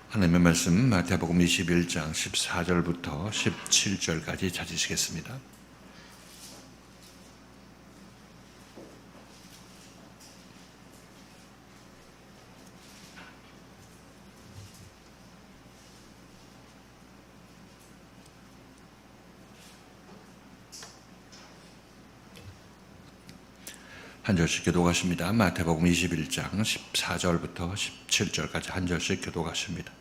하나님의 말씀 마태복음 21장 14절부터 17절까지 찾으시겠습니다. 한 절씩 교독하십니다. 마태복음 21장 14절부터 17절까지 한 절씩 교독하십니다.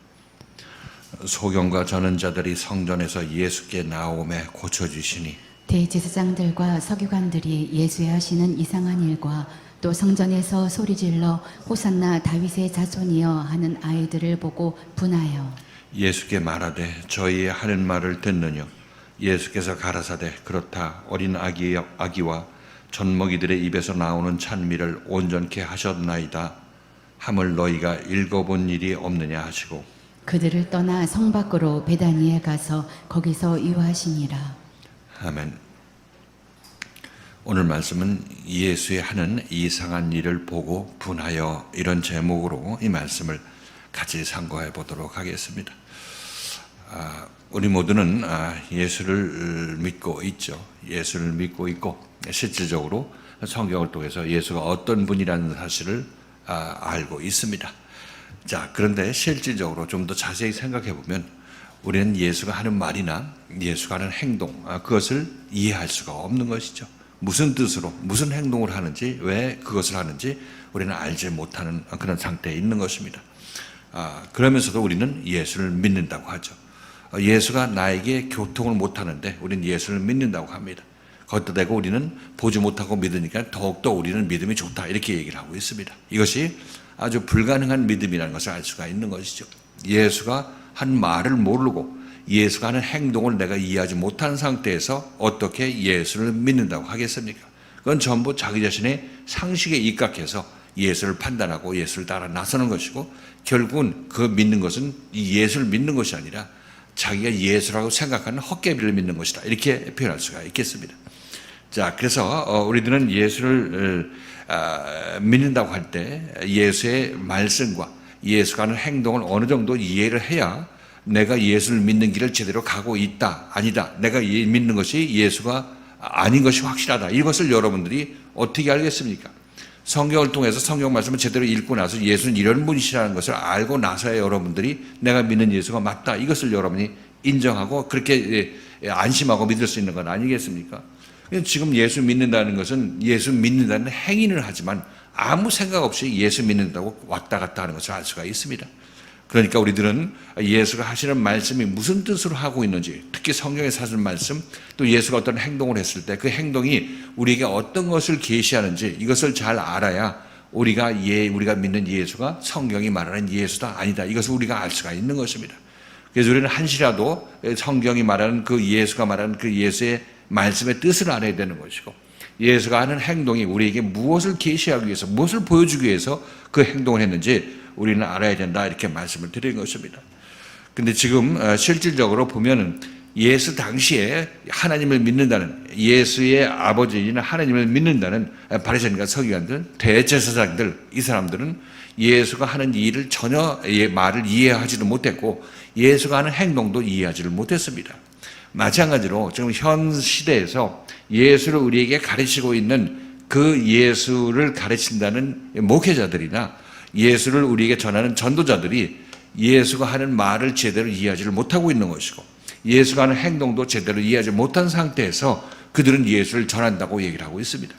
소경과 전언자들이 성전에서 예수께 나오매 고쳐주시니 대제사장들과 서기관들이 예수의 하시는 이상한 일과 또 성전에서 소리질러 호산나 다윗의 자손이여 하는 아이들을 보고 분하여 예수께 말하되 저희의 하는 말을 듣느냐. 예수께서 가라사대 그렇다. 어린 아기와 젖먹이들의 입에서 나오는 찬미를 온전케 하셨나이다 함을 너희가 읽어본 일이 없느냐 하시고 그들을 떠나 성 밖으로 베다니에 가서 거기서 유하시니라. 아멘. 오늘 말씀은 예수의 하는 이상한 일을 보고 분하여, 이런 제목으로 이 말씀을 같이 상고해 보도록 하겠습니다. 우리 모두는 예수를 믿고 있죠. 예수를 믿고 있고 실질적으로 성경을 통해서 예수가 어떤 분이라는 사실을 알고 있습니다. 자, 그런데 실질적으로 좀 더 자세히 생각해 보면 우리는 예수가 하는 말이나 예수가 하는 행동, 그것을 이해할 수가 없는 것이죠. 무슨 뜻으로 무슨 행동을 하는지, 왜 그것을 하는지 우리는 알지 못하는 그런 상태에 있는 것입니다. 그러면서도 우리는 예수를 믿는다고 하죠. 예수가 나에게 교통을 못하는데 우리는 예수를 믿는다고 합니다. 거기다 대고 우리는 보지 못하고 믿으니까 더욱더 우리는 믿음이 좋다, 이렇게 얘기를 하고 있습니다. 이것이 아주 불가능한 믿음이라는 것을 알 수가 있는 것이죠. 예수가 한 말을 모르고 예수가 하는 행동을 내가 이해하지 못하는 상태에서 어떻게 예수를 믿는다고 하겠습니까? 그건 전부 자기 자신의 상식에 입각해서 예수를 판단하고 예수를 따라 나서는 것이고, 결국은 그 믿는 것은 이 예수를 믿는 것이 아니라 자기가 예수라고 생각하는 헛개비를 믿는 것이다, 이렇게 표현할 수가 있겠습니다. 자, 그래서 우리들은 예수를 믿는다고 할 때 예수의 말씀과 예수가 하는 행동을 어느 정도 이해를 해야 내가 예수를 믿는 길을 제대로 가고 있다, 아니다, 내가 믿는 것이 예수가 아닌 것이 확실하다, 이것을 여러분들이 어떻게 알겠습니까? 성경을 통해서 성경 말씀을 제대로 읽고 나서 예수는 이런 분이시라는 것을 알고 나서야 여러분들이 내가 믿는 예수가 맞다, 이것을 여러분이 인정하고 그렇게 안심하고 믿을 수 있는 건 아니겠습니까? 지금 예수 믿는다는 것은 예수 믿는다는 행위를 하지만 아무 생각 없이 예수 믿는다고 왔다 갔다 하는 것을 알 수가 있습니다. 그러니까 우리들은 예수가 하시는 말씀이 무슨 뜻으로 하고 있는지, 특히 성경에서 하시는 말씀, 또 예수가 어떤 행동을 했을 때 그 행동이 우리에게 어떤 것을 계시하는지, 이것을 잘 알아야 우리가 믿는 예수가 성경이 말하는 예수다, 아니다, 이것을 우리가 알 수가 있는 것입니다. 그래서 우리는 한시라도 성경이 말하는 그 예수가 말하는 그 예수의 말씀의 뜻을 알아야 되는 것이고, 예수가 하는 행동이 우리에게 무엇을 계시하기 위해서, 무엇을 보여주기 위해서 그 행동을 했는지 우리는 알아야 된다, 이렇게 말씀을 드리는 것입니다. 근데 지금 실질적으로 보면은 예수 당시에 하나님을 믿는다는, 예수의 아버지인 하나님을 믿는다는 바리새인과 서기관들, 대제사장들, 이 사람들은 예수가 하는 일을 전혀 말을 이해하지도 못했고 예수가 하는 행동도 이해하지를 못했습니다. 마찬가지로 지금 현 시대에서 예수를 우리에게 가르치고 있는 그 예수를 가르친다는 목회자들이나 예수를 우리에게 전하는 전도자들이 예수가 하는 말을 제대로 이해하지를 못하고 있는 것이고, 예수가 하는 행동도 제대로 이해하지 못한 상태에서 그들은 예수를 전한다고 얘기를 하고 있습니다.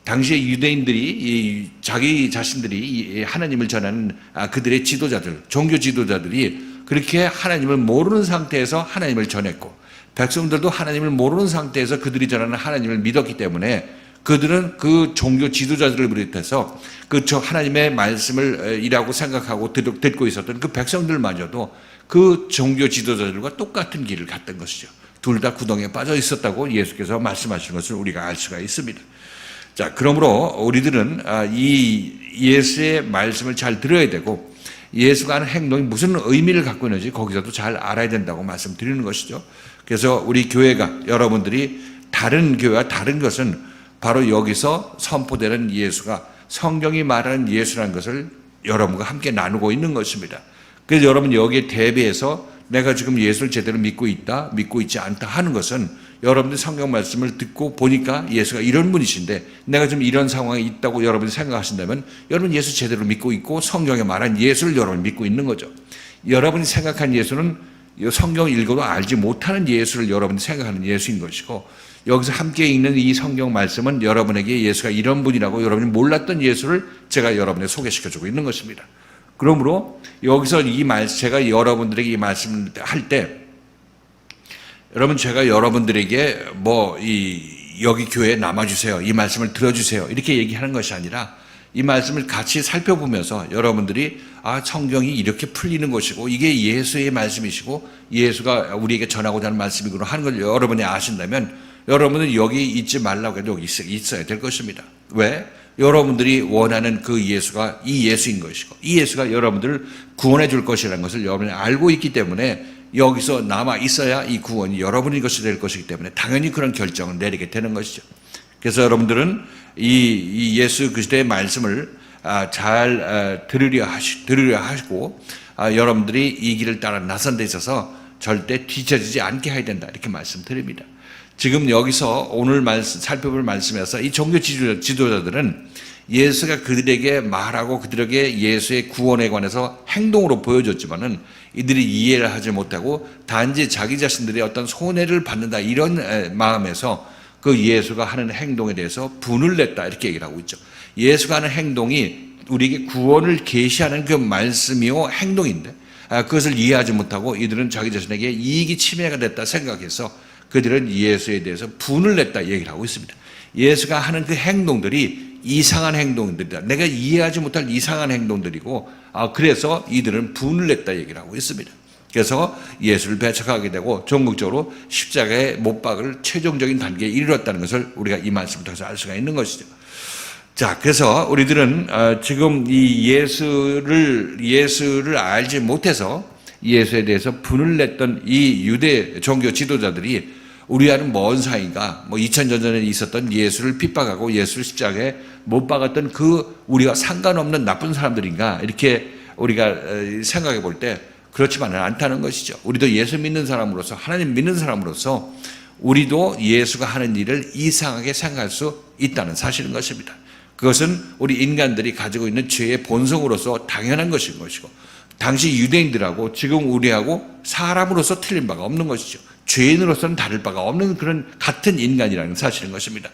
당시에 유대인들이 자기 자신들이 하나님을 전하는 그들의 지도자들, 종교 지도자들이 그렇게 하나님을 모르는 상태에서 하나님을 전했고, 백성들도 하나님을 모르는 상태에서 그들이 전하는 하나님을 믿었기 때문에 그들은 그 종교 지도자들을 비롯해서 그 하나님의 말씀을 이라고 생각하고 듣고 있었던 그 백성들마저도 그 종교 지도자들과 똑같은 길을 갔던 것이죠. 둘 다 구덩이에 빠져 있었다고 예수께서 말씀하신 것을 우리가 알 수가 있습니다. 자, 그러므로 우리들은 이 예수의 말씀을 잘 들어야 되고, 예수가 하는 행동이 무슨 의미를 갖고 있는지 거기서도 잘 알아야 된다고 말씀드리는 것이죠. 그래서 우리 교회가, 여러분들이 다른 교회와 다른 것은 바로 여기서 선포되는 예수가 성경이 말하는 예수라는 것을 여러분과 함께 나누고 있는 것입니다. 그래서 여러분 여기에 대비해서 내가 지금 예수를 제대로 믿고 있다, 믿고 있지 않다 하는 것은 여러분들 성경 말씀을 듣고 보니까 예수가 이런 분이신데 내가 지금 이런 상황에 있다고 여러분이 생각하신다면 여러분 예수 제대로 믿고 있고 성경에 말한 예수를 여러분이 믿고 있는 거죠. 여러분이 생각한 예수는 성경 읽어도 알지 못하는 예수를 여러분이 생각하는 예수인 것이고, 여기서 함께 읽는 이 성경 말씀은 여러분에게 예수가 이런 분이라고 여러분이 몰랐던 예수를 제가 여러분에게 소개시켜주고 있는 것입니다. 그러므로 여기서 제가 여러분들에게 이 말씀을 할 때, 여러분 제가 여러분들에게 여기 교회에 남아주세요, 이 말씀을 들어주세요 이렇게 얘기하는 것이 아니라 이 말씀을 같이 살펴보면서 여러분들이 성경이 이렇게 풀리는 것이고 이게 예수의 말씀이시고 예수가 우리에게 전하고자 하는 말씀이구나 하는 걸 여러분이 아신다면 여러분은 여기 있지 말라고 해도 여기 있어야 될 것입니다. 왜? 여러분들이 원하는 그 예수가 이 예수인 것이고 이 예수가 여러분들을 구원해 줄 것이라는 것을 여러분이 알고 있기 때문에 여기서 남아 있어야 이 구원이 여러분의 것이 될 것이기 때문에 당연히 그런 결정을 내리게 되는 것이죠. 그래서 여러분들은 이 예수 그리스도의 말씀을 잘 들으려 하시고 여러분들이 이 길을 따라 나선 데 있어서 절대 뒤처지지 않게 해야 된다 이렇게 말씀드립니다. 지금 여기서 오늘 살펴볼 말씀에서 이 종교 지도자들은 예수가 그들에게 말하고 그들에게 예수의 구원에 관해서 행동으로 보여줬지만은 이들이 이해를 하지 못하고 단지 자기 자신들의 어떤 손해를 받는다 이런 마음에서 그 예수가 하는 행동에 대해서 분을 냈다 이렇게 얘기를 하고 있죠. 예수가 하는 행동이 우리에게 구원을 계시하는 그 말씀이요 행동인데 그것을 이해하지 못하고 이들은 자기 자신에게 이익이 침해가 됐다 생각해서 그들은 예수에 대해서 분을 냈다 얘기를 하고 있습니다. 예수가 하는 그 행동들이 이상한 행동들이다. 내가 이해하지 못할 이상한 행동들이고 그래서 이들은 분을 냈다 얘기를 하고 있습니다. 그래서 예수를 배척하게 되고 전국적으로 십자가에 못 박을 최종적인 단계에 이르렀다는 것을 우리가 이 말씀을 통해서 알 수가 있는 것이죠. 자, 그래서 우리들은 지금 이 예수를 알지 못해서 예수에 대해서 분을 냈던 이 유대 종교 지도자들이 우리와는 먼 사이가 2000년 전에 있었던 예수를 핍박하고 예수를 십자가에 못 박았던 그 우리와 상관없는 나쁜 사람들인가 이렇게 우리가 생각해 볼 때 그렇지만은 않다는 것이죠. 우리도 예수 믿는 사람으로서 하나님 믿는 사람으로서 우리도 예수가 하는 일을 이상하게 생각할 수 있다는 사실인 것입니다. 그것은 우리 인간들이 가지고 있는 죄의 본성으로서 당연한 것인 것이고 당시 유대인들하고 지금 우리하고 사람으로서 틀린 바가 없는 것이죠. 죄인으로서는 다를 바가 없는 그런 같은 인간이라는 사실인 것입니다.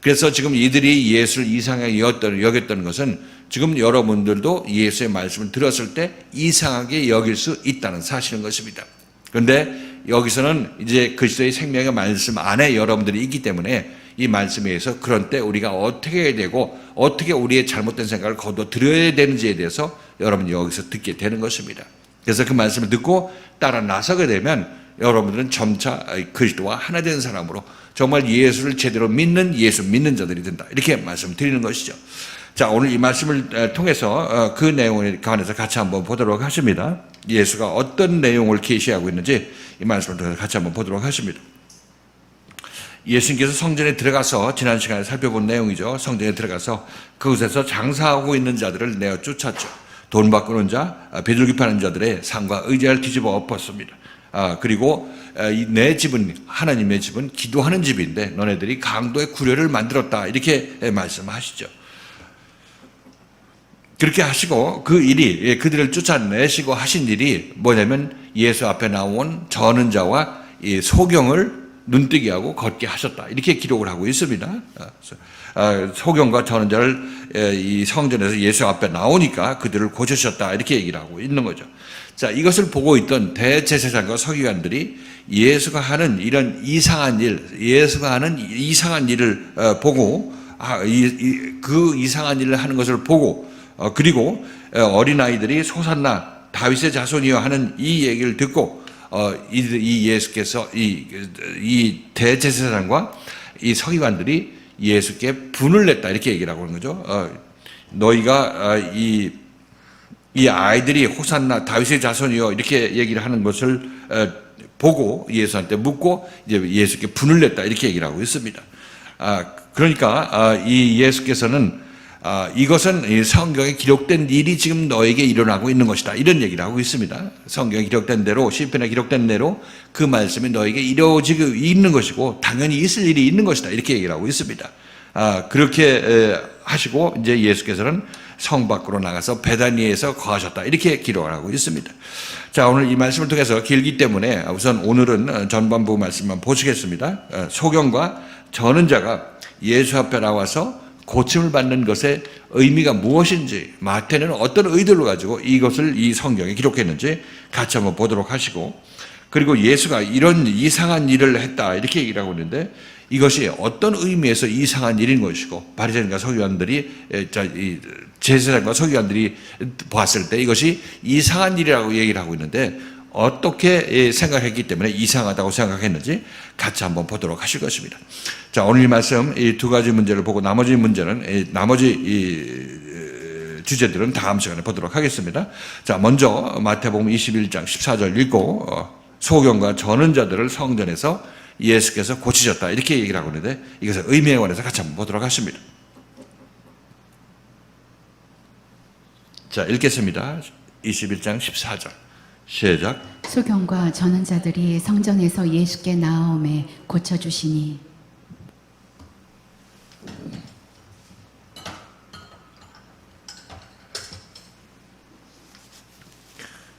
그래서 지금 이들이 예수를 이상하게 여겼던 것은 지금 여러분들도 예수의 말씀을 들었을 때 이상하게 여길 수 있다는 사실인 것입니다. 그런데 여기서는 이제 그리스도의 생명의 말씀 안에 여러분들이 있기 때문에 이 말씀에 의해서 그런 때 우리가 어떻게 해야 되고 어떻게 우리의 잘못된 생각을 거둬들여야 되는지에 대해서 여러분이 여기서 듣게 되는 것입니다. 그래서 그 말씀을 듣고 따라 나서게 되면 여러분들은 점차 그리스도와 하나 되는 사람으로 정말 예수를 제대로 예수 믿는 자들이 된다. 이렇게 말씀드리는 것이죠. 자, 오늘 이 말씀을 통해서 그 내용에 관해서 같이 한번 보도록 하십니다. 예수가 어떤 내용을 계시하고 있는지 이 말씀을 통해서 같이 한번 보도록 하십니다. 예수님께서 성전에 들어가서 지난 시간에 살펴본 내용이죠. 성전에 들어가서 그곳에서 장사하고 있는 자들을 내어 쫓았죠. 돈 바꾸는 자, 비둘기 파는 자들의 상과 의자를 뒤집어 엎었습니다. 그리고 내 집은 하나님의 집은 기도하는 집인데 너네들이 강도의 구려를 만들었다 이렇게 말씀하시죠. 그렇게 하시고 그 일이 그들을 쫓아내시고 하신 일이 뭐냐면 예수 앞에 나온 저는 자와 이 소경을 눈뜨게 하고 걷게 하셨다 이렇게 기록을 하고 있습니다. 소경과 저는 자를 이 성전에서 예수 앞에 나오니까 그들을 고치셨다 이렇게 얘기를 하고 있는 거죠. 자, 이것을 보고 있던 대제사장과 서기관들이 예수가 하는 이런 이상한 일을 보고 그 이상한 일을 하는 것을 보고 그리고 어린아이들이 호산나 다윗의 자손이여 하는 이 얘기를 듣고 이 예수께서 이 대제사장과 이 서기관들이 예수께 분을 냈다 이렇게 얘기를 하고 있는 거죠. 너희가 이 아이들이 호산나 다윗의 자손이여 이렇게 얘기를 하는 것을 보고 예수한테 묻고 이제 예수께 분을 냈다 이렇게 얘기를 하고 있습니다. 그러니까 이 예수께서는 이것은 이 성경에 기록된 일이 지금 너에게 일어나고 있는 것이다. 이런 얘기를 하고 있습니다. 성경에 기록된 대로, 시편에 기록된 대로 그 말씀이 너에게 이루어지고 있는 것이고 당연히 있을 일이 있는 것이다. 이렇게 얘기를 하고 있습니다. 그렇게 하시고 이제 예수께서는 성 밖으로 나가서 베다니에서 거하셨다. 이렇게 기록을 하고 있습니다. 자, 오늘 이 말씀을 통해서 길기 때문에 우선 오늘은 전반부 말씀만 보시겠습니다. 소경과 저는 자가 예수 앞에 나와서 고침을 받는 것의 의미가 무엇인지, 마태는 어떤 의도를 가지고 이것을 이 성경에 기록했는지 같이 한번 보도록 하시고, 그리고 예수가 이런 이상한 일을 했다 이렇게 얘기를 하고 있는데 이것이 어떤 의미에서 이상한 일인 것이고, 바리새인과 서기관들이, 제사장과 서기관들이 봤을 때 이것이 이상한 일이라고 얘기를 하고 있는데 어떻게 생각했기 때문에 이상하다고 생각했는지 같이 한번 보도록 하실 것입니다. 자, 오늘 이 말씀 이 두 가지 문제를 보고 나머지 문제는, 나머지 주제들은 다음 시간에 보도록 하겠습니다. 자, 먼저 마태복음 21장 14절 읽고 소경과 저는 자들을 성전에서 예수께서 고치셨다 이렇게 얘기를 하고 있는데 이것의 의미에 관해서 같이 한번 보도록 하십니다. 자, 읽겠습니다. 21장 14절 시작. 소경과 저는 자들이 성전에서 예수께 나아오매 고쳐주시니.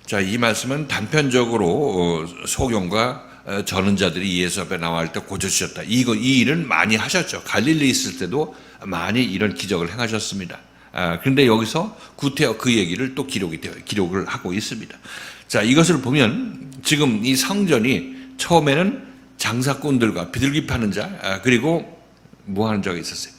자, 이 말씀은 단편적으로 소경과 저는 자들이 예수 앞에 나올 때 고쳐주셨다. 이 일은 많이 하셨죠. 갈릴리 있을 때도 많이 이런 기적을 행하셨습니다. 그런데 여기서 구태여 그 얘기를 또 기록을 하고 있습니다. 자, 이것을 보면 지금 이 성전이 처음에는 장사꾼들과 비둘기 파는 자, 그리고 뭐 하는 자가 있었어요.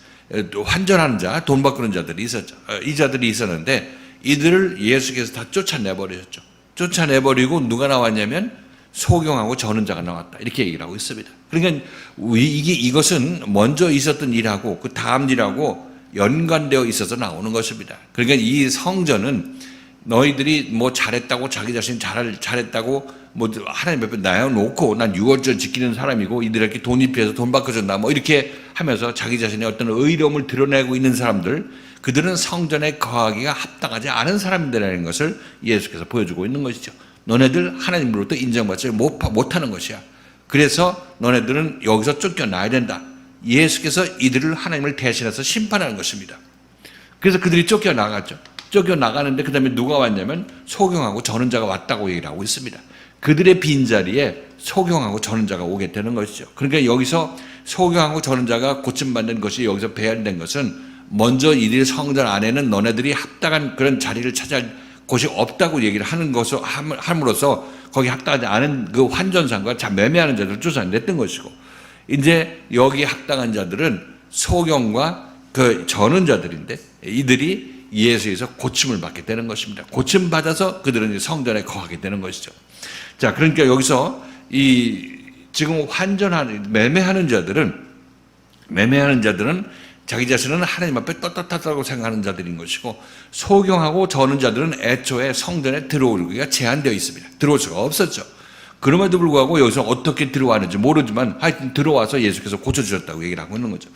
또 환전하는 자, 돈 바꾸는 자들이 있었죠. 이 자들이 있었는데 이들을 예수께서 다 쫓아내버리셨죠. 쫓아내버리고 누가 나왔냐면 소경하고 저는 자가 나왔다. 이렇게 얘기를 하고 있습니다. 그러니까 이것은 먼저 있었던 일하고 그 다음 일하고 연관되어 있어서 나오는 것입니다. 그러니까 이 성전은 너희들이 뭐 잘했다고 자기 자신이 잘했다고 뭐 하나님 앞에 놔놓고 난 6월절 지키는 사람이고 이들에게 돈이 필요해서 돈 바꿔준다 뭐 이렇게 하면서 자기 자신의 어떤 의로움을 드러내고 있는 사람들, 그들은 성전에 거하기가 합당하지 않은 사람들이라는 것을 예수께서 보여주고 있는 것이죠. 너네들 하나님으로부터 인정받지 못하는 것이야. 그래서 너네들은 여기서 쫓겨나야 된다. 예수께서 이들을 하나님을 대신해서 심판하는 것입니다. 그래서 그들이 쫓겨나갔죠. 쫓겨나가는데 그 다음에 누가 왔냐면 소경하고 저는 자가 왔다고 얘기를 하고 있습니다. 그들의 빈자리에 소경하고 저는 자가 오게 되는 것이죠. 그러니까 여기서 소경하고 저는 자가 고침받는 것이 여기서 배열된 것은 먼저 이들 성전 안에는 너네들이 합당한 그런 자리를 찾아야 곳이 없다고 얘기를 하는 것을 함으로써 거기 합당하지 않은 그 환전상과 매매하는 자들을 쫓아냈던 것이고, 이제 여기 합당한 자들은 소경과 그 저는 자들인데 이들이 예수에서 고침을 받게 되는 것입니다. 고침 받아서 그들은 성전에 거하게 되는 것이죠. 자, 그러니까 여기서 지금 매매하는 자들은 자기 자신은 하나님 앞에 떳떳하다고 생각하는 자들인 것이고, 소경하고 저는 자들은 애초에 성전에 들어오기가 제한되어 있습니다. 들어올 수가 없었죠. 그럼에도 불구하고 여기서 어떻게 들어왔는지 모르지만 하여튼 들어와서 예수께서 고쳐주셨다고 얘기를 하고 있는 거죠.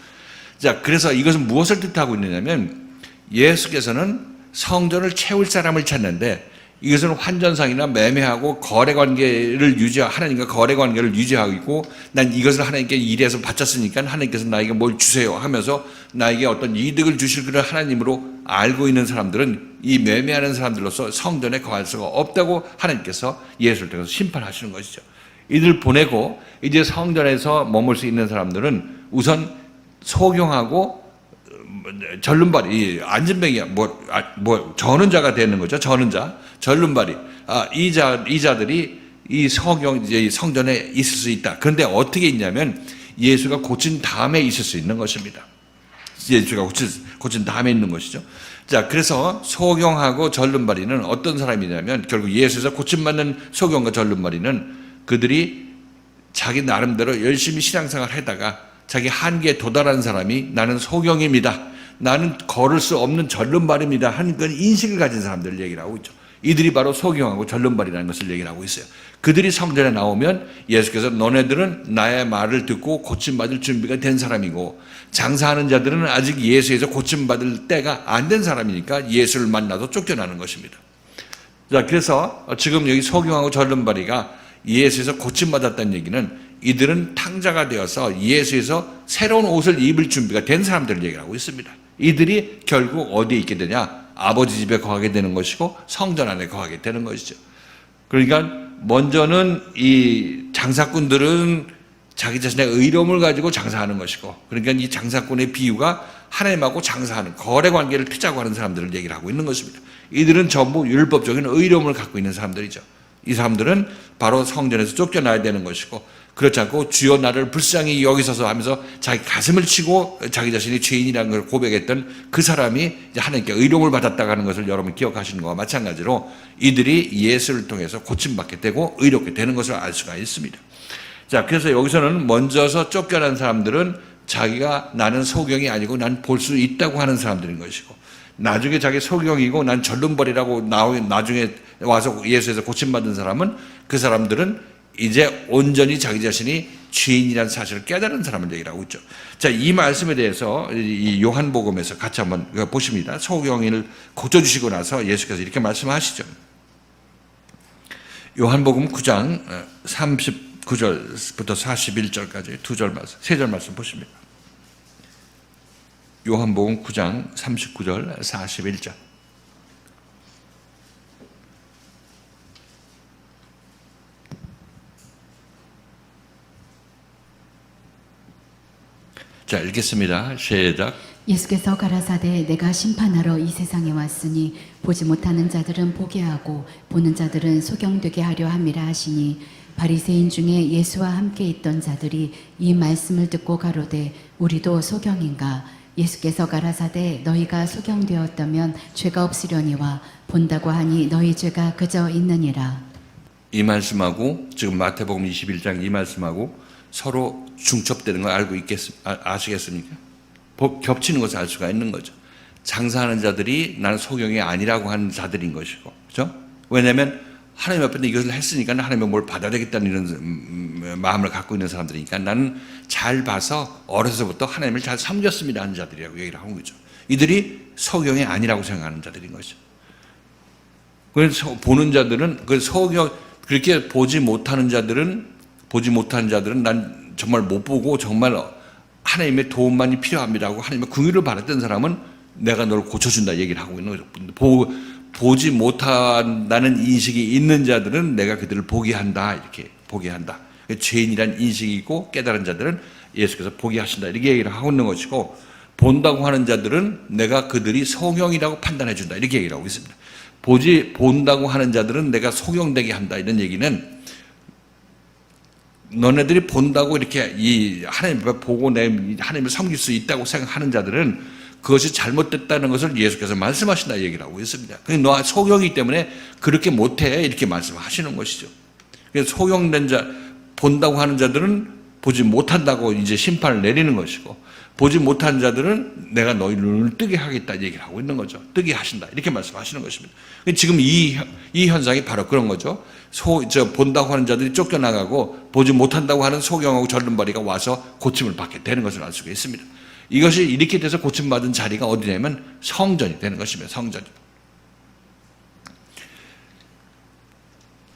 자, 그래서 이것은 무엇을 뜻하고 있느냐면 예수께서는 성전을 채울 사람을 찾는데 이것은 환전상이나 매매하고 하나님과 거래 관계를 유지하고 있고, 난 이것을 하나님께 일해서 바쳤으니까 하나님께서 나에게 뭘 주세요 하면서 나에게 어떤 이득을 주실 그런 하나님으로 알고 있는 사람들은 이 매매하는 사람들로서 성전에 거할 수가 없다고 하나님께서 예수를 통해서 심판하시는 것이죠. 이들 보내고 이제 성전에서 머물 수 있는 사람들은 우선 소경하고 절름발이 안진뱅이야 저는 자가 되는 거죠. 저는 자, 절름발이 이 자들이 이 성전에 있을 수 있다. 그런데 어떻게 있냐면 예수가 고친 다음에 있을 수 있는 것입니다. 예수가 고친 다음에 있는 것이죠. 자, 그래서 소경하고 절름발이는 어떤 사람이냐면 결국 예수에서 고침받는 소경과 절름발이는 그들이 자기 나름대로 열심히 신앙생활을 하다가 자기 한계에 도달한 사람이 나는 소경입니다. 나는 걸을 수 없는 절름발입니다. 하는 그런 인식을 가진 사람들 얘기를 하고 있죠. 이들이 바로 소경하고 절름발이라는 것을 얘기를 하고 있어요. 그들이 성전에 나오면 예수께서 너네들은 나의 말을 듣고 고침받을 준비가 된 사람이고 장사하는 자들은 아직 예수에서 고침받을 때가 안 된 사람이니까 예수를 만나도 쫓겨나는 것입니다. 자, 그래서 지금 여기 소경하고 절름발이가 예수에서 고침받았다는 얘기는 이들은 탕자가 되어서 예수에서 새로운 옷을 입을 준비가 된 사람들을 얘기를 하고 있습니다. 이들이 결국 어디에 있게 되냐? 아버지 집에 거하게 되는 것이고 성전 안에 거하게 되는 것이죠. 그러니까 먼저는 이 장사꾼들은 자기 자신의 의로움을 가지고 장사하는 것이고, 그러니까 이 장사꾼의 비유가 하나님하고 장사하는 거래 관계를 피자고 하는 사람들을 얘기를 하고 있는 것입니다. 이들은 전부 율법적인 의로움을 갖고 있는 사람들이죠. 이 사람들은 바로 성전에서 쫓겨나야 되는 것이고, 그렇지 않고 주여 나를 불쌍히 여기소서 하면서 자기 가슴을 치고 자기 자신이 죄인이라는 걸 고백했던 그 사람이 이제 하나님께 의로움을 받았다고 하는 것을 여러분 기억하시는 것과 마찬가지로 이들이 예수를 통해서 고침받게 되고 의롭게 되는 것을 알 수가 있습니다. 자, 그래서 여기서는 먼저서 쫓겨난 사람들은 자기가 나는 소경이 아니고 난 볼 수 있다고 하는 사람들인 것이고, 나중에 자기 소경이고 난 절름벌이라고 나중에 와서 예수에서 고침받은 사람은, 그 사람들은 이제 온전히 자기 자신이 죄인이라는 사실을 깨달은 사람을 얘기를 하고 있죠. 자, 이 말씀에 대해서 이 요한복음에서 같이 한번 보십니다. 소경이를 고쳐주시고 나서 예수께서 이렇게 말씀하시죠. 요한복음 9장 39절부터 41절까지 세 절 말씀 보십니다. 요한복음 9장 39절 41절. 자, 읽겠습니다. 시작. 예수께서 가라사대 내가 심판하러 이 세상에 왔으니 보지 못하는 자들은 보게 하고 보는 자들은 소경되게 하려 함이라 하시니, 바리새인 중에 예수와 함께 있던 자들이 이 말씀을 듣고 가로되 우리도 소경인가? 예수께서 가라사대 너희가 소경되었다면 죄가 없으려니와 본다고 하니 너희 죄가 그저 있느니라. 이 말씀하고 지금 마태복음 21장 이 말씀하고 서로 중첩되는 걸 아시겠습니까? 겹치는 것을 알 수가 있는 거죠. 장사하는 자들이 나는 소경이 아니라고 하는 자들인 것이고, 그렇죠? 왜냐하면 하나님 앞에 이것을 했으니까 하나님의 뭘 받아야 되겠다는 이런 마음을 갖고 있는 사람들이니까 나는 잘 봐서 어려서부터 하나님을 잘 섬겼습니다 하는 자들이라고 얘기를 하는 거죠. 이들이 소경이 아니라고 생각하는 자들인 거죠. 그래서 보는 자들은 그 소경, 그렇게 보지 못하는 자들은 난 정말 못 보고 정말 하나님의 도움만이 필요합니다고 하나님의 긍휼을 받았던 사람은 내가 너를 고쳐준다 얘기를 하고 있는 거죠. 보지 못한다는 인식이 있는 자들은 내가 그들을 보게 한다, 이렇게 보게 한다. 죄인이란 인식이 있고 깨달은 자들은 예수께서 보게 하신다, 이렇게 얘기를 하고 있는 것이고, 본다고 하는 자들은 내가 그들이 소경이라고 판단해 준다, 이렇게 얘기를 하고 있습니다. 본다고 하는 자들은 내가 소경되게 한다, 이런 얘기는 너네들이 본다고 이렇게 이 하나님을 보고 내 하나님을 섬길 수 있다고 생각하는 자들은 그것이 잘못됐다는 것을 예수께서 말씀하신다 얘기를 하고 있습니다. 너 소경이기 때문에 그렇게 못해, 이렇게 말씀하시는 것이죠. 그래서 소경된 자, 본다고 하는 자들은 보지 못한다고 이제 심판을 내리는 것이고, 보지 못한 자들은 내가 너희 눈을 뜨게 하겠다 얘기를 하고 있는 거죠. 뜨게 하신다, 이렇게 말씀하시는 것입니다. 지금 이 현상이 바로 그런 거죠. 본다고 하는 자들이 쫓겨나가고 보지 못한다고 하는 소경하고 절름발이가 와서 고침을 받게 되는 것을 알 수가 있습니다. 이것이 이렇게 돼서 고침받은 자리가 어디냐면 성전이 되는 것입니다. 성전이.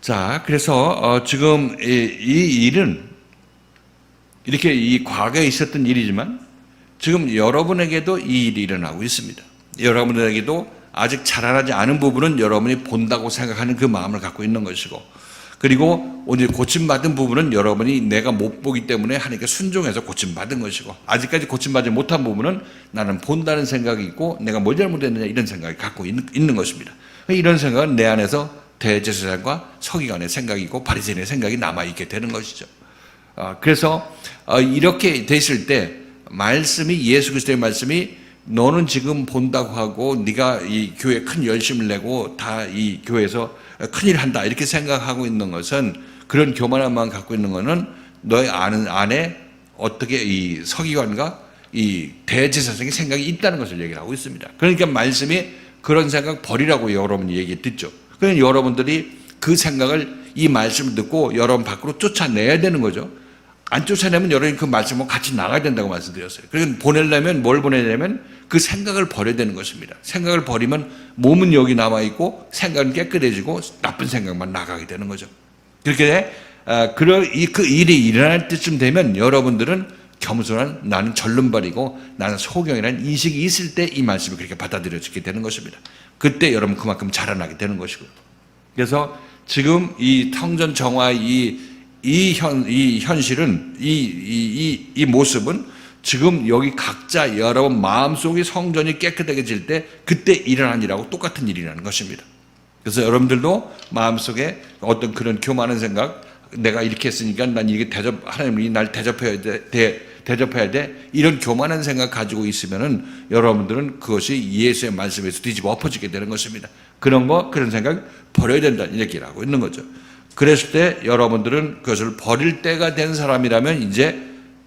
자, 그래서 지금 이 일은 이렇게 이 과거에 있었던 일이지만 지금 여러분에게도 이 일이 일어나고 있습니다. 여러분에게도 아직 자라나지 않은 부분은 여러분이 본다고 생각하는 그 마음을 갖고 있는 것이고, 그리고 오늘 고침받은 부분은 여러분이 내가 못 보기 때문에 하나님께 순종해서 고침받은 것이고, 아직까지 고침받지 못한 부분은 나는 본다는 생각이 있고 내가 뭘 잘못했느냐 이런 생각을 갖고 있는 것입니다. 이런 생각은 내 안에서 대제사장과 서기관의 생각이 있고 바리새인의 생각이 남아있게 되는 것이죠. 그래서 이렇게 됐을 때 말씀이, 예수 그리스도의 말씀이 너는 지금 본다고 하고 네가 이 교회에 큰 열심을 내고 다 이 교회에서 큰일 한다 이렇게 생각하고 있는 것은, 그런 교만한 마음 갖고 있는 것은 너의 안에 어떻게 이 서기관과 이 대제사장의 생각이 있다는 것을 얘기를 하고 있습니다. 그러니까 말씀이 그런 생각 버리라고 여러분이 얘기 듣죠. 그러니까 여러분들이 그 생각을 이 말씀을 듣고 여러분 밖으로 쫓아내야 되는 거죠. 안 쫓아내면 여러분이 그 말씀과 같이 나가야 된다고 말씀드렸어요. 그러니까 보내려면 뭘 보내냐면 그 생각을 버려야 되는 것입니다. 생각을 버리면 몸은 여기 남아있고 생각은 깨끗해지고 나쁜 생각만 나가게 되는 거죠. 그렇게 그 일이 일어날 때쯤 되면 여러분들은 겸손한 나는 절름발이고 나는 소경이라는 인식이 있을 때 이 말씀이 그렇게 받아들여지게 되는 것입니다. 그때 여러분 그만큼 자라나게 되는 것이고. 그래서 지금 이 성전 정화의 이 현실은 이 모습은 지금 여기 각자 여러분 마음속의 성전이 깨끗해질 때 그때 일어난 일하고 똑같은 일이라는 것입니다. 그래서 여러분들도 마음속에 어떤 그런 교만한 생각, 내가 이렇게 했으니까 난 이게 하나님이 날 대접해야 돼. 이런 교만한 생각 가지고 있으면은 여러분들은 그것이 예수의 말씀에서 뒤집어 엎어지게 되는 것입니다. 그런 생각 버려야 된다는 얘기를 하고 있는 거죠. 그랬을 때 여러분들은 그것을 버릴 때가 된 사람이라면 이제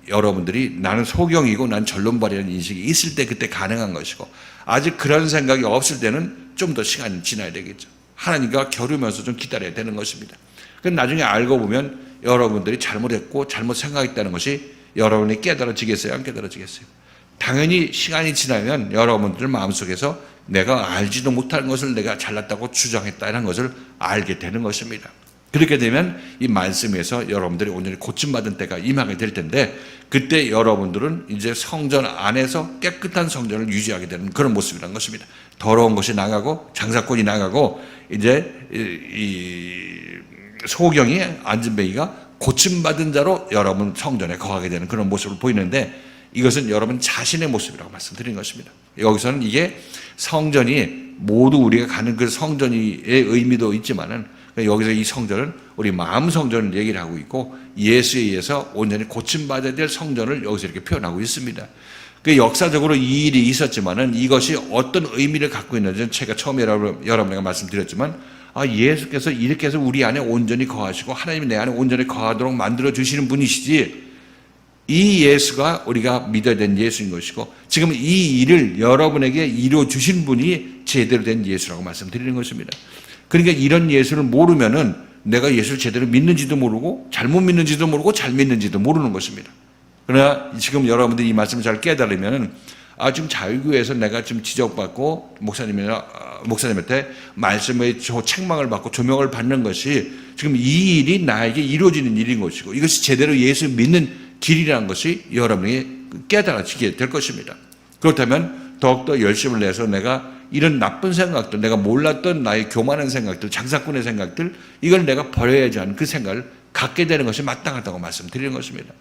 여러분들이 나는 소경이고 난 절름발이라는 인식이 있을 때 그때 가능한 것이고, 아직 그런 생각이 없을 때는 좀 더 시간이 지나야 되겠죠. 하나님과 겨루면서 좀 기다려야 되는 것입니다. 그럼 나중에 알고 보면 여러분들이 잘못했고 잘못 생각했다는 것이 여러분이 깨달아지겠어요? 안 깨달아지겠어요? 당연히 시간이 지나면 여러분들 마음속에서 내가 알지도 못하는 것을 내가 잘났다고 주장했다는 것을 알게 되는 것입니다. 그렇게 되면 이 말씀에서 여러분들이 온전히 고침받은 때가 임하게 될 텐데, 그때 여러분들은 이제 성전 안에서 깨끗한 성전을 유지하게 되는 그런 모습이라는 것입니다. 더러운 것이 나가고 장사꾼이 나가고 이제 이 소경이 안진뱅이가 고침받은 자로 여러분 성전에 거하게 되는 그런 모습을 보이는데, 이것은 여러분 자신의 모습이라고 말씀드린 것입니다. 여기서는 이게 성전이 모두 우리가 가는 그 성전의 의미도 있지만은, 여기서 이 성전은 우리 마음 성전을 얘기를 하고 있고 예수에 의해서 온전히 고침받아야 될 성전을 여기서 이렇게 표현하고 있습니다. 그 역사적으로 이 일이 있었지만은 이것이 어떤 의미를 갖고 있는지는 제가 처음에 여러분에게 말씀드렸지만, 예수께서 이렇게 해서 우리 안에 온전히 거하시고 하나님이 내 안에 온전히 거하도록 만들어 주시는 분이시지, 이 예수가 우리가 믿어야 되는 예수인 것이고 지금 이 일을 여러분에게 이루어 주신 분이 제대로 된 예수라고 말씀드리는 것입니다. 그러니까 이런 예수를 모르면은 내가 예수를 제대로 믿는지도 모르고 잘못 믿는지도 모르고 잘 믿는지도 모르는 것입니다. 그러나 지금 여러분들이 이 말씀을 잘 깨달으면은 지금 자유교회에서 내가 지금 지적받고 목사님한테 말씀의 책망을 받고 조명을 받는 것이 지금 이 일이 나에게 이루어지는 일인 것이고 이것이 제대로 예수 믿는 길이라는 것이 여러분이 깨달아지게 될 것입니다. 그렇다면 더욱더 열심을 내서 내가 이런 나쁜 생각들, 내가 몰랐던 나의 교만한 생각들, 장사꾼의 생각들, 이걸 내가 버려야지 하는 그 생각을 갖게 되는 것이 마땅하다고 말씀드리는 것입니다.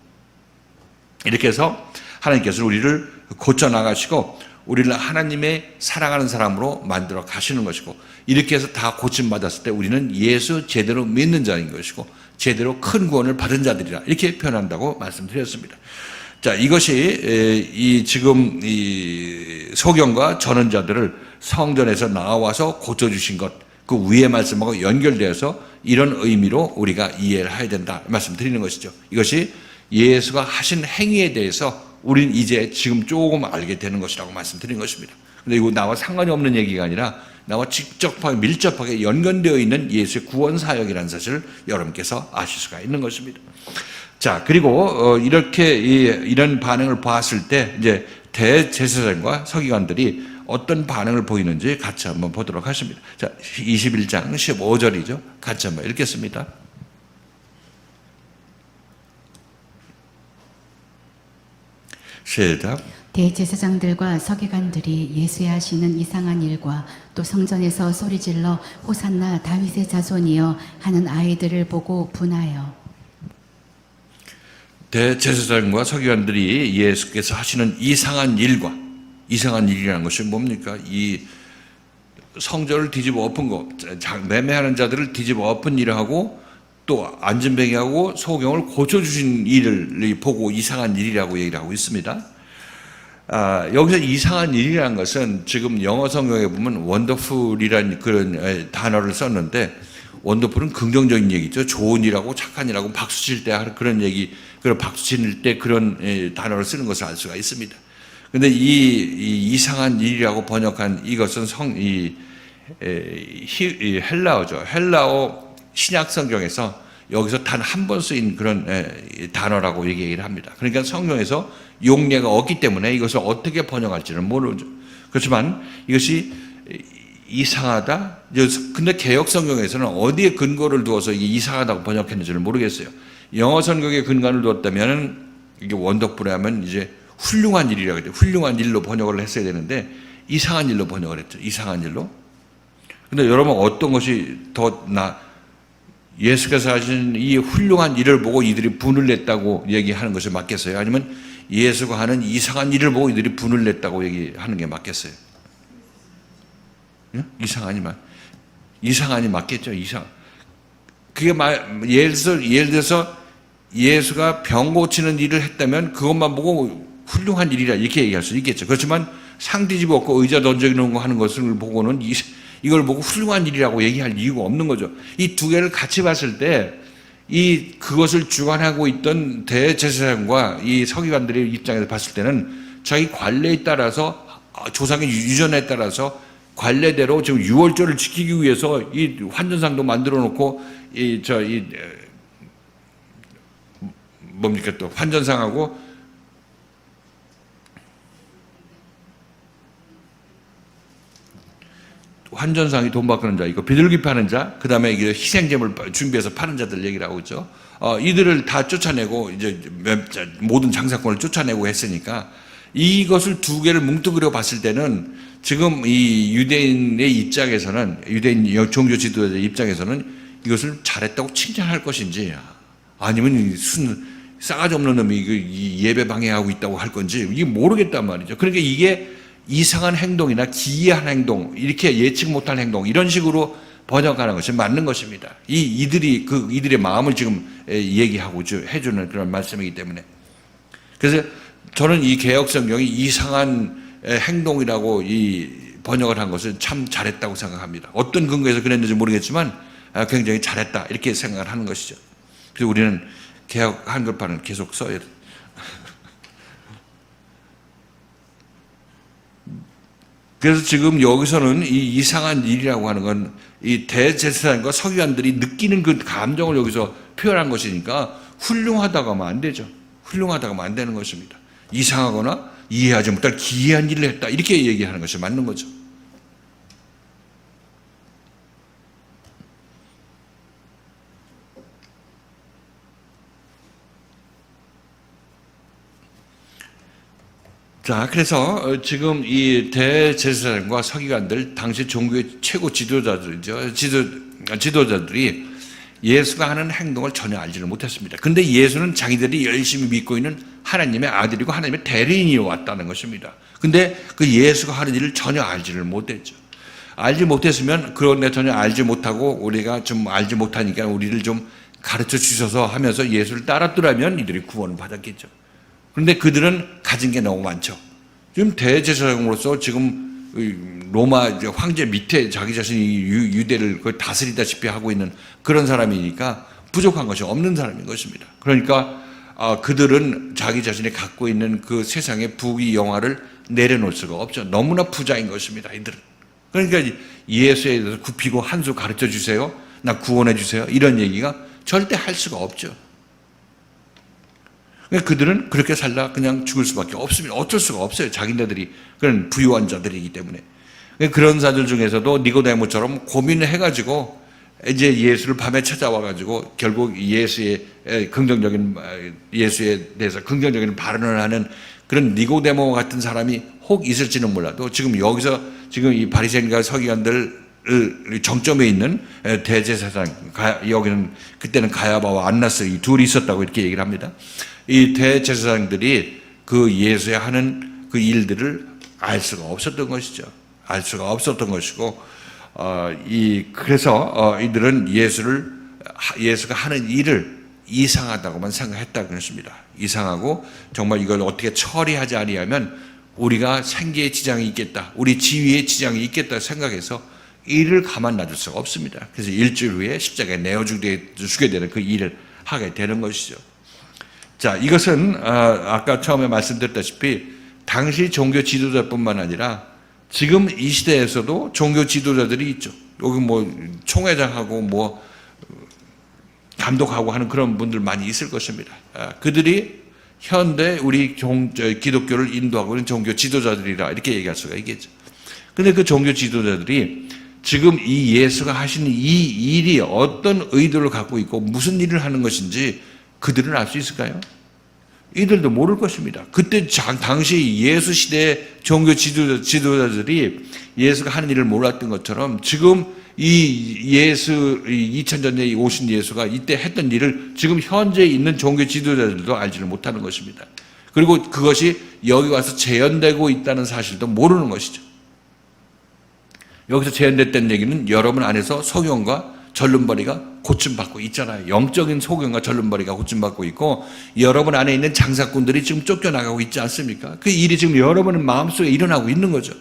이렇게 해서 하나님께서 우리를 고쳐나가시고 우리를 하나님의 사랑하는 사람으로 만들어 가시는 것이고, 이렇게 해서 다 고침받았을 때 우리는 예수 제대로 믿는 자인 것이고 제대로 큰 구원을 받은 자들이라, 이렇게 표현한다고 말씀드렸습니다. 자, 이것이 지금 이 소경과 전원자들을 성전에서 나와서 고쳐주신 것, 그 위의 말씀하고 연결되어서 이런 의미로 우리가 이해를 해야 된다 말씀드리는 것이죠. 이것이 예수가 하신 행위에 대해서 우리는 이제 지금 조금 알게 되는 것이라고 말씀드린 것입니다. 근데 이거 나와 상관이 없는 얘기가 아니라 나와 직접하게 밀접하게 연관되어 있는 예수의 구원 사역이라는 사실을 여러분께서 아실 수가 있는 것입니다. 자, 그리고 이렇게 이런 반응을 봤을 때 이제 대제사장과 서기관들이 어떤 반응을 보이는지 같이 한번 보도록 하십니다. 자, 21장 15절이죠. 같이 한번 읽겠습니다. 시작. 대제사장들과 서기관들이 예수의 하시는 이상한 일과 또 성전에서 소리질러 호산나 다윗의 자손이여 하는 아이들을 보고 분하여. 대제사장과 서기관들이 예수께서 하시는 이상한 일이라는 것이 뭡니까? 이 성전을 뒤집어 엎은 것, 매매하는 자들을 뒤집어 엎은 일을 하고 또 안진뱅이하고 소경을 고쳐주신 일을 보고 이상한 일이라고 얘기를 하고 있습니다. 여기서 이상한 일이라는 것은 지금 영어 성경에 보면 원더풀이라는 그런 단어를 썼는데, 원더풀은 긍정적인 얘기죠. 좋은 일하고 착한 일하고 박수 칠 때 그런 얘기, 그런 박수 칠 때 그런 단어를 쓰는 것을 알 수가 있습니다. 근데 이 이상한 일이라고 번역한 이것은 이 헬라어죠. 헬라어 신약 성경에서 여기서 단 한 번 쓰인 그런 단어라고 얘기를 합니다. 그러니까 성경에서 용례가 없기 때문에 이것을 어떻게 번역할지는 모르죠. 그렇지만 이것이 이상하다. 근데 개역 성경에서는 어디에 근거를 두어서 이게 이상하다고 번역했는지를 모르겠어요. 영어 성경에 근거를 두었다면 이게 원더풀에 하면 이제 훌륭한 일이라고 했죠. 훌륭한 일로 번역을 했어야 되는데 이상한 일로 번역을 했죠. 이상한 일로. 근데 여러분 어떤 것이 예수께서 하신 이 훌륭한 일을 보고 이들이 분을 냈다고 얘기하는 것이 맞겠어요? 아니면 예수가 하는 이상한 일을 보고 이들이 분을 냈다고 얘기하는 게 맞겠어요? 이상하니 맞겠죠. 그게 예를 들어서 예수가 병 고치는 일을 했다면 그것만 보고 훌륭한 일이라 이렇게 얘기할 수 있겠죠. 그렇지만 상디 집 없고 의자 던져놓은 거 하는 것을 보고는 이걸 보고 훌륭한 일이라고 얘기할 이유가 없는 거죠. 이 두 개를 같이 봤을 때 그것을 주관하고 있던 대제사장과 이 서기관들의 입장에서 봤을 때는 자기 관례에 따라서 조상의 유전에 따라서 관례대로 지금 유월절을 지키기 위해서 이 환전상도 만들어 놓고 뭡니까 또 환전상하고 환전상이 돈 바꾸는 자, 이거 비둘기 파는 자, 그 다음에 희생제물 준비해서 파는 자들 얘기를 하고 있죠. 이들을 다 쫓아내고 이제 모든 장사꾼을 쫓아내고 했으니까 이것을 두 개를 뭉뚱그려 봤을 때는 지금 이 유대인의 입장에서는 유대인 종교 지도자의 입장에서는 이것을 잘했다고 칭찬할 것인지 아니면 싸가지 없는 놈이 예배 방해하고 있다고 할 건지 이게 모르겠단 말이죠. 그러니까 이게 이상한 행동이나 기이한 행동, 이렇게 예측 못할 행동 이런 식으로 번역하는 것이 맞는 것입니다. 이들의 마음을 지금 얘기하고 해주는 그런 말씀이기 때문에. 그래서 저는 이 개역 성경이 이상한 행동이라고 번역을 한 것은 참 잘했다고 생각합니다. 어떤 근거에서 그랬는지 모르겠지만 굉장히 잘했다 이렇게 생각을 하는 것이죠. 그래서 우리는 개역 한글판을 계속 써야 돼요. 그래서 지금 여기서는 이 이상한 일이라고 하는 건 이 대제사장과 서기관들이 느끼는 그 감정을 여기서 표현한 것이니까 훌륭하다고 하면 안 되죠. 훌륭하다고 하면 안 되는 것입니다. 이상하거나 이해하지 못할 기이한 일을 했다 이렇게 얘기하는 것이 맞는 거죠. 자, 그래서 지금 이 대제사장과 서기관들, 당시 종교의 최고 지도자들이죠. 지도자들이 예수가 하는 행동을 전혀 알지를 못했습니다. 근데 예수는 자기들이 열심히 믿고 있는 하나님의 아들이고 하나님의 대리인이 왔다는 것입니다. 근데 그 예수가 하는 일을 전혀 알지를 못했죠. 알지 못했으면 그런데 전혀 알지 못하고 우리가 좀 알지 못하니까 우리를 좀 가르쳐 주셔서 하면서 예수를 따랐더라면 이들이 구원을 받았겠죠. 그런데 그들은 가진 게 너무 많죠. 지금 대제사장으로서 지금 로마 황제 밑에 자기 자신이 유대를 다스리다시피 하고 있는 그런 사람이니까 부족한 것이 없는 사람인 것입니다. 그러니까 그들은 자기 자신이 갖고 있는 그 세상의 부귀 영화를 내려놓을 수가 없죠. 너무나 부자인 것입니다. 이들은. 그러니까 예수에 대해서 굽히고 한 수 가르쳐 주세요. 나 구원해 주세요. 이런 얘기가 절대 할 수가 없죠. 그들은 그렇게 살다 그냥 죽을 수밖에 없습니다. 어쩔 수가 없어요. 자기네들이 그런 부유한 자들이기 때문에. 그런 자들 중에서도 니고데모처럼 고민을 해가지고 이제 예수를 밤에 찾아와가지고 결국 예수에 대해서 긍정적인 발언을 하는 그런 니고데모 같은 사람이 혹 있을지는 몰라도 여기서 이 바리새인과 서기관들 정점에 있는 대제사장, 여기는 그때는 가야바와 안나스 이 둘이 있었다고 이렇게 얘기를 합니다. 이 대제사장들이 그 예수의 하는 그 일들을 알 수가 없었던 것이죠. 알 수가 없었던 것이고, 그래서 이들은 예수가 하는 일을 이상하다고만 생각했다는 것입니다. 이상하고 정말 이걸 어떻게 처리하지 아니하면 우리가 생계에 지장이 있겠다, 우리 지위에 지장이 있겠다 생각해서 일을 가만 놔둘 수가 없습니다. 그래서 일주일 후에 십자가에 내어주게 되는 그 일을 하게 되는 것이죠. 자, 이것은 아까 처음에 말씀드렸다시피 당시 종교 지도자뿐만 아니라 지금 이 시대에서도 종교 지도자들이 있죠. 여기 뭐 총회장하고 뭐 감독하고 하는 그런 분들 많이 있을 것입니다. 그들이 현대 우리 기독교를 인도하고 있는 종교 지도자들이라 이렇게 얘기할 수가 있겠죠. 근데 그 종교 지도자들이 지금 이 예수가 하시는 이 일이 어떤 의도를 갖고 있고 무슨 일을 하는 것인지 그들은 알 수 있을까요? 이들도 모를 것입니다. 그때 당시 예수 시대의 종교 지도자들이 예수가 하는 일을 몰랐던 것처럼 지금 이 예수, 2000년 전에 오신 예수가 이때 했던 일을 지금 현재 있는 종교 지도자들도 알지를 못하는 것입니다. 그리고 그것이 여기 와서 재현되고 있다는 사실도 모르는 것이죠. 여기서 재현됐다는 얘기는 여러분 안에서 소경과 절름발이가 고침받고 있잖아요. 영적인 소경과 절름발이가 고침받고 있고 여러분 안에 있는 장사꾼들이 지금 쫓겨나가고 있지 않습니까? 그 일이 지금 여러분의 마음속에 일어나고 있는 거죠.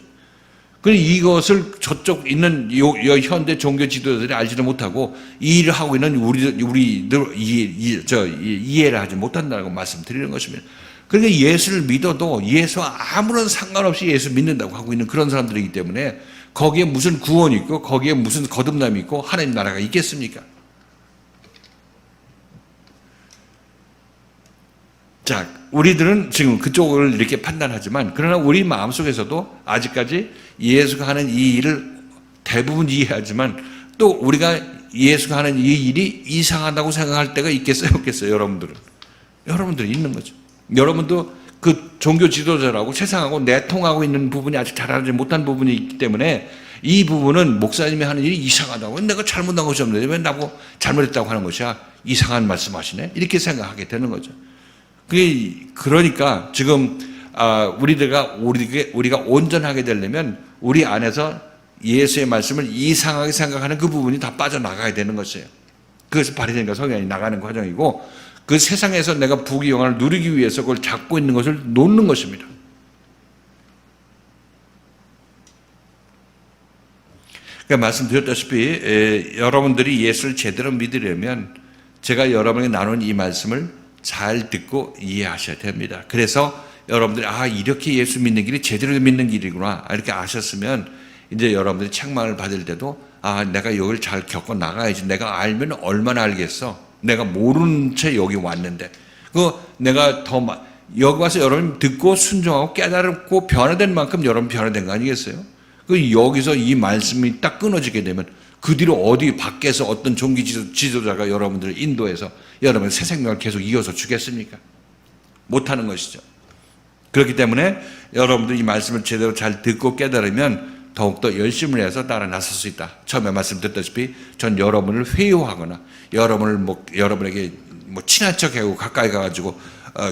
그런데 이것을 저쪽 있는 현대 종교 지도자들이 알지도 못하고 이 일을 하고 있는 우리들 이해를 하지 못한다고 말씀드리는 것입니다. 그러니까 예수를 믿어도 예수와 아무런 상관없이 예수 믿는다고 하고 있는 그런 사람들이기 때문에 거기에 무슨 구원이 있고 거기에 무슨 거듭남이 있고 하나님 나라가 있겠습니까? 자, 우리들은 지금 그쪽을 이렇게 판단하지만 그러나 우리 마음속에서도 아직까지 예수가 하는 이 일을 대부분 이해하지만 또 우리가 예수가 하는 이 일이 이상하다고 생각할 때가 있겠어요, 없겠어요? 여러분들이 있는 거죠. 여러분도 그 종교 지도자라고 세상하고 내통하고 있는 부분이 아직 잘 알지 못한 부분이 있기 때문에 이 부분은 목사님이 하는 일이 이상하다고, 내가 잘못한 것이 없는데 왜 나보고 잘못했다고 하는 것이야, 이상한 말씀하시네, 이렇게 생각하게 되는 거죠. 그러니까 지금 우리가 온전하게 되려면 우리 안에서 예수의 말씀을 이상하게 생각하는 그 부분이 다 빠져나가야 되는 것이에요. 그것이 바리새인과 서기관이 나가는 과정이고 그 세상에서 내가 부귀 영화를 누리기 위해서 그걸 잡고 있는 것을 놓는 것입니다. 그러니까 말씀드렸다시피 여러분들이 예수를 제대로 믿으려면 제가 여러분에게 나눈 이 말씀을 잘 듣고 이해하셔야 됩니다. 그래서 여러분들이 이렇게 예수 믿는 길이 제대로 믿는 길이구나 이렇게 아셨으면 이제 여러분들이 책망을 받을 때도 내가 이걸 잘 겪어 나가야지, 내가 알면 얼마나 알겠어, 내가 모르는 채 여기 왔는데 내가 여기 와서 여러분 듣고 순종하고 깨달고 변화된 만큼 여러분 변화된 거 아니겠어요? 여기서 이 말씀이 딱 끊어지게 되면 그 뒤로 어디 밖에서 어떤 종교 지도자가 여러분들을 인도해서 여러분 새 생명을 계속 이어서 주겠습니까? 못하는 것이죠. 그렇기 때문에 여러분들이 이 말씀을 제대로 잘 듣고 깨달으면 더욱더 열심을 해서 따라 나설 수 있다. 처음에 말씀드렸다시피 전 여러분을 회유하거나 여러분에게 친한 척하고 가까이 가가지고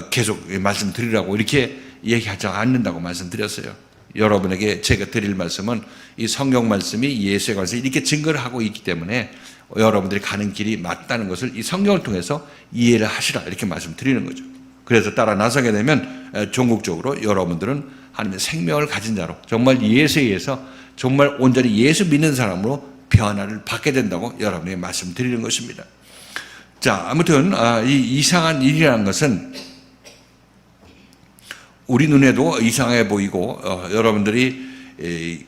계속 말씀드리라고 이렇게 얘기하지 않는다고 말씀드렸어요. 여러분에게 제가 드릴 말씀은 이 성경 말씀이 예수에 관해서 이렇게 증거를 하고 있기 때문에 여러분들이 가는 길이 맞다는 것을 이 성경을 통해서 이해를 하시라 이렇게 말씀드리는 거죠. 그래서 따라 나서게 되면 종국적으로 여러분들은 하나님의 생명을 가진 자로 정말 예수에 의해서 정말 온전히 예수 믿는 사람으로 변화를 받게 된다고 여러분에게 말씀드리는 것입니다. 자, 아무튼 이 이상한 일이라는 것은 우리 눈에도 이상해 보이고 여러분들이 이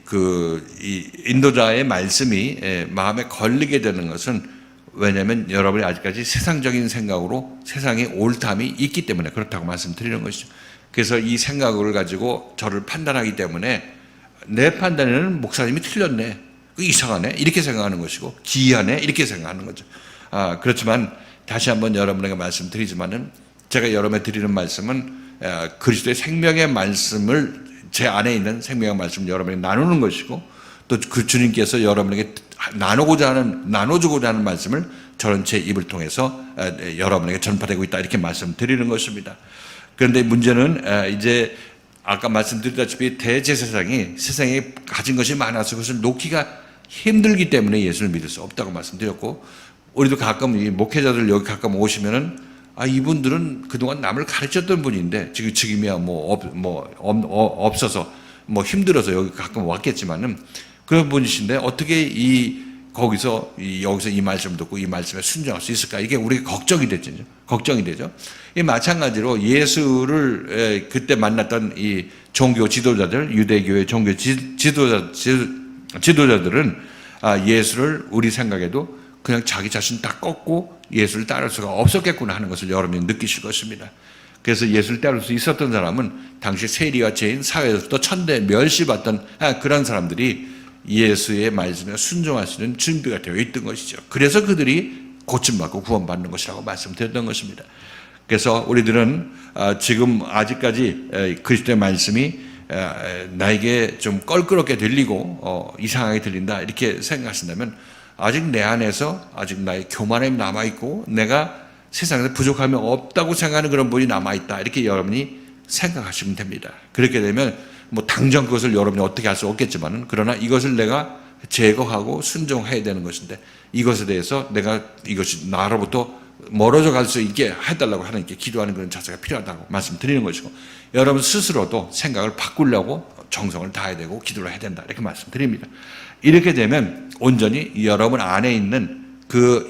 인도자의 말씀이 마음에 걸리게 되는 것은 왜냐하면 여러분이 아직까지 세상적인 생각으로 세상에 옳담이 있기 때문에 그렇다고 말씀드리는 것이죠. 그래서 이 생각을 가지고 저를 판단하기 때문에 내 판단에는 목사님이 틀렸네, 이상하네 이렇게 생각하는 것이고 기이하네 이렇게 생각하는 거죠. 그렇지만 다시 한번 여러분에게 말씀드리지만은 제가 여러분에게 드리는 말씀은 그리스도의 생명의 말씀을 제 안에 있는 생명의 말씀을 여러분에게 나누는 것이고 또 그 주님께서 여러분에게 나눠주고자 하는 말씀을 저는 제 입을 통해서 여러분에게 전파되고 있다 이렇게 말씀드리는 것입니다. 그런데 문제는 이제 아까 말씀드렸다시피 대제사장이 세상에 가진 것이 많아서 그것을 놓기가 힘들기 때문에 예수를 믿을 수 없다고 말씀드렸고 우리도 가끔 이 목회자들 여기 가끔 오시면은 이분들은 그동안 남을 가르쳤던 분인데 지금이야 없어서 힘들어서 여기 가끔 왔겠지만은 그런 분이신데 어떻게 여기서 이 말씀을 듣고 이 말씀에 순종할 수 있을까? 이게 우리가 걱정이 되죠. 이 마찬가지로 예수를 그때 만났던 이 종교 지도자들, 유대교의 종교 지도자들은 예수를 우리 생각에도 그냥 자기 자신 딱 꺾고 예수를 따를 수가 없었겠구나 하는 것을 여러분이 느끼실 것입니다. 그래서 예수를 따를 수 있었던 사람은 당시 세리와 죄인 사회에서부터 천대 멸시받던 그런 사람들이 예수의 말씀에 순종할 수 있는 준비가 되어 있던 것이죠. 그래서 그들이 고침받고 구원받는 것이라고 말씀드렸던 것입니다. 그래서 우리들은 지금 아직까지 그리스도의 말씀이 나에게 좀 껄끄럽게 들리고 이상하게 들린다 이렇게 생각하신다면 아직 내 안에서 아직 나의 교만함이 남아있고 내가 세상에서 부족함이 없다고 생각하는 그런 분이 남아있다 이렇게 여러분이 생각하시면 됩니다. 그렇게 되면 뭐 당장 그것을 여러분이 어떻게 할 수 없겠지만 그러나 이것을 내가 제거하고 순종해야 되는 것인데 이것에 대해서 내가 이것이 나로부터 멀어져 갈 수 있게 해달라고 하나님께 기도하는 그런 자세가 필요하다고 말씀드리는 것이고 여러분 스스로도 생각을 바꾸려고 정성을 다해야 되고 기도를 해야 된다 이렇게 말씀드립니다. 이렇게 되면 온전히 여러분 안에 있는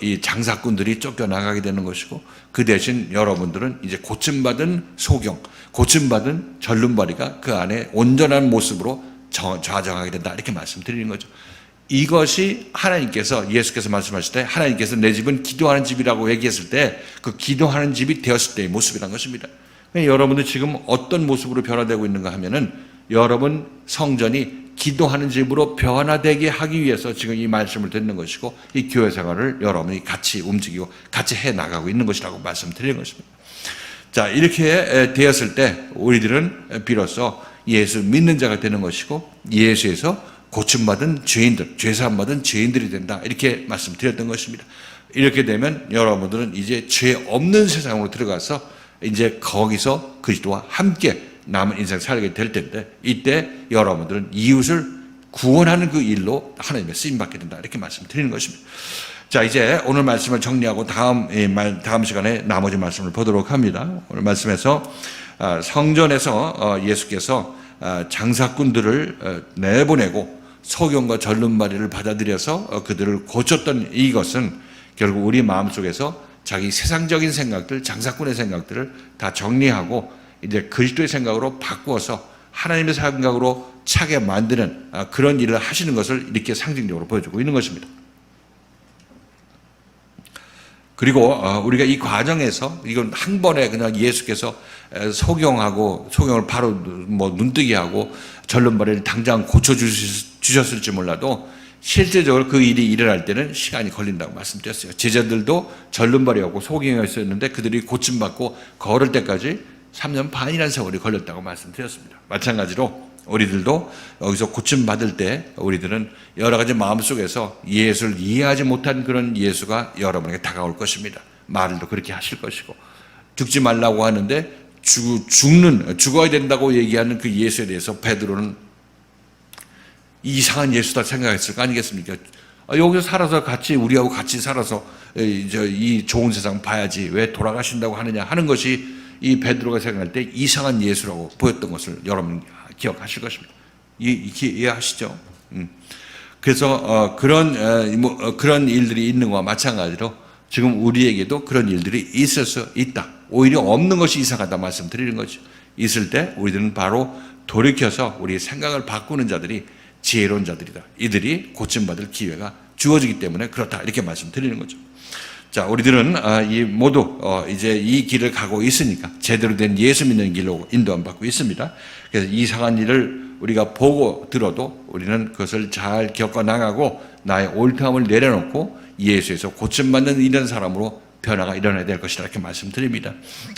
이 장사꾼들이 쫓겨나가게 되는 것이고 그 대신 여러분들은 이제 고침받은 소경, 고침받은 절름발이가 그 안에 온전한 모습으로 좌정하게 된다 이렇게 말씀드리는 거죠. 이것이 하나님께서 예수께서 말씀하실 때 하나님께서 내 집은 기도하는 집이라고 얘기했을 때 그 기도하는 집이 되었을 때의 모습이란 것입니다. 여러분들 지금 어떤 모습으로 변화되고 있는가 하면은 여러분 성전이 기도하는 집으로 변화되게 하기 위해서 지금 이 말씀을 듣는 것이고 이 교회 생활을 여러분이 같이 움직이고 같이 해나가고 있는 것이라고 말씀드리는 것입니다. 자, 이렇게 되었을 때 우리들은 비로소 예수 믿는 자가 되는 것이고 예수에서 고침받은 죄인들, 죄사함받은 죄인들이 된다 이렇게 말씀드렸던 것입니다. 이렇게 되면 여러분들은 이제 죄 없는 세상으로 들어가서 이제 거기서 그리스도와 함께 남은 인생 살게 될 텐데 이때 여러분들은 이웃을 구원하는 그 일로 하나님의 쓰임받게 된다 이렇게 말씀드리는 것입니다. 자, 이제 오늘 말씀을 정리하고 다음 시간에 나머지 말씀을 보도록 합니다. 오늘 말씀에서 성전에서 예수께서 장사꾼들을 내보내고 소경과 절름발이를 받아들여서 그들을 고쳤던 이것은 결국 우리 마음속에서 자기 세상적인 생각들, 장사꾼의 생각들을 다 정리하고 이제 그리스도의 생각으로 바꾸어서 하나님의 생각으로 차게 만드는 그런 일을 하시는 것을 이렇게 상징적으로 보여주고 있는 것입니다. 그리고 우리가 이 과정에서 이건 한 번에 그냥 예수께서 소경을 바로 뭐 눈뜨게 하고 절름발이를 당장 고쳐주셨을지 몰라도 실제적으로 그 일이 일어날 때는 시간이 걸린다고 말씀드렸어요. 제자들도 절름발이었고 소경이었는데 그들이 고침받고 걸을 때까지 3년 반이라는 세월이 걸렸다고 말씀드렸습니다. 마찬가지로 우리들도 여기서 고침받을 때 우리들은 여러 가지 마음속에서 예수를 이해하지 못한 그런 예수가 여러분에게 다가올 것입니다. 말도 그렇게 하실 것이고 죽지 말라고 하는데 죽어야 된다고 얘기하는 그 예수에 대해서 베드로는 이상한 예수다 생각했을 거 아니겠습니까? 여기서 살아서 우리하고 같이 살아서 이 좋은 세상 봐야지 왜 돌아가신다고 하느냐 하는 것이 이 베드로가 생각할 때 이상한 예수라고 보였던 것을 여러분 기억하실 것입니다. 이해하시죠? 그래서 그런 일들이 있는 것과 마찬가지로 지금 우리에게도 그런 일들이 있을 수 있다. 오히려 없는 것이 이상하다 말씀드리는 거죠. 있을 때 우리들은 바로 돌이켜서 우리의 생각을 바꾸는 자들이 지혜로운 자들이다. 이들이 고침받을 기회가 주어지기 때문에 그렇다. 이렇게 말씀드리는 거죠. 자, 우리들은 모두 이제 이 길을 가고 있으니까 제대로 된 예수 믿는 길로 인도함 받고 있습니다. 그래서 이상한 일을 우리가 보고 들어도 우리는 그것을 잘 겪어 나가고 나의 옳다함을 내려놓고 예수에서 고침받는 이런 사람으로 변화가 일어나야 될 것이다. 이렇게 말씀드립니다.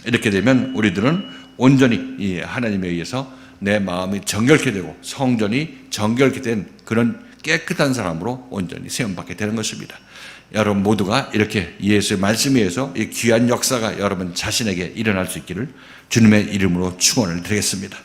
이렇게 되면 우리들은 온전히 하나님에 의해서 내 마음이 정결케 되고 성전이 정결케 된 그런 깨끗한 사람으로 온전히 세움받게 되는 것입니다. 여러분 모두가 이렇게 예수의 말씀에 의해서 이 귀한 역사가 여러분 자신에게 일어날 수 있기를 주님의 이름으로 축원을 드리겠습니다.